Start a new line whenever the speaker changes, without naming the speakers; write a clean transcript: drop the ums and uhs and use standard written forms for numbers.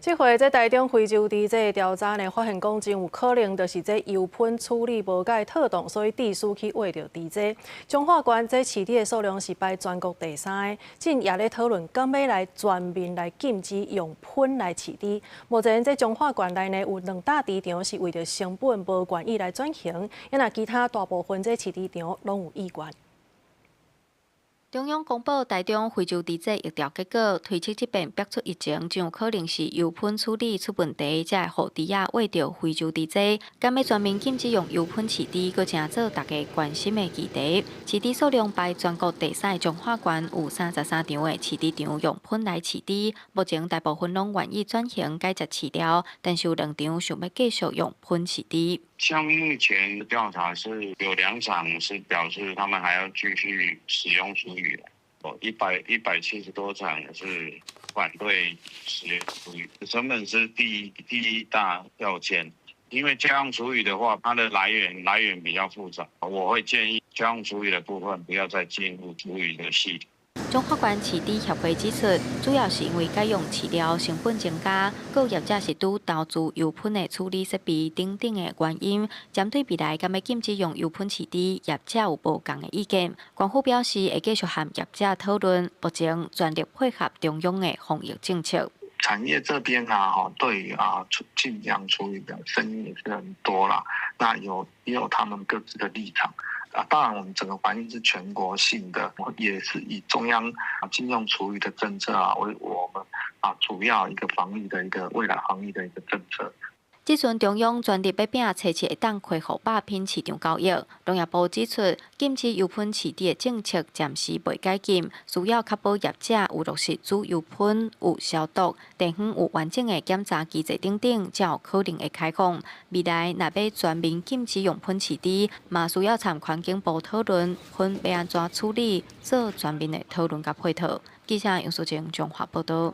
这回在台中非洲地这调查呢，发现讲真有可能就是这油喷处理无解特动，所以地师去挖着地这。中华县这饲地的数量是排全国第3个，正也咧讨论敢要来全面来禁止用喷来饲地。目前这中华县内呢有2大猪场是为着成本无愿意来转型，也那其他大部分这饲猪场拢有意愿。
中央公布台中非洲猪这疫调结果，推测这边逼出疫情，真有可能是油喷处理出问题，才会互猪仔喂着非洲猪这。敢要全面禁止用油喷饲猪，阁正做大家关心的议题。饲猪数量排全国第3的中华县有33场的饲猪场用喷来饲猪，目前大部分拢愿意转型改食饲料，但是有2场想要继续用喷饲猪。
像目前调查是有2场是表示他们还要继续使用厨余的，170多场是反对使用厨余，成本是第一大要件。因为家用厨余的话，它的来源比较复杂，我会建议家用厨余的部分不要再进入厨余的系统。
中华县饲猪协会指出，主要是因为改用饲料成本增加，各业者是拄投资油喷的处理设备等等的原因。针对未来敢要禁止用油喷饲猪，业者有无同的意见。官府表示会继续和业者讨论，目前全力配合中央的防疫政策。
产业这边对于禁养厨余的声音也是很多啦，那也有他们各自的立场。当然，我们整个环境是全国性的，也是以中央禁用厨余的政策为我们主要一个防疫的未来防疫的一个政策。
即阵中央全力要拼找一会当恢复百品市场交易。农业部指出，禁止油喷饲猪的政策暂时未解禁，需要确保业者有落实煮油喷、有消毒、地方有完整的检查机制等等，才有可能会开放。未来若要全面禁止用喷饲猪，嘛需要参环境部讨论喷要安怎处理，做全面的讨论甲配套。记者杨淑静综合报道。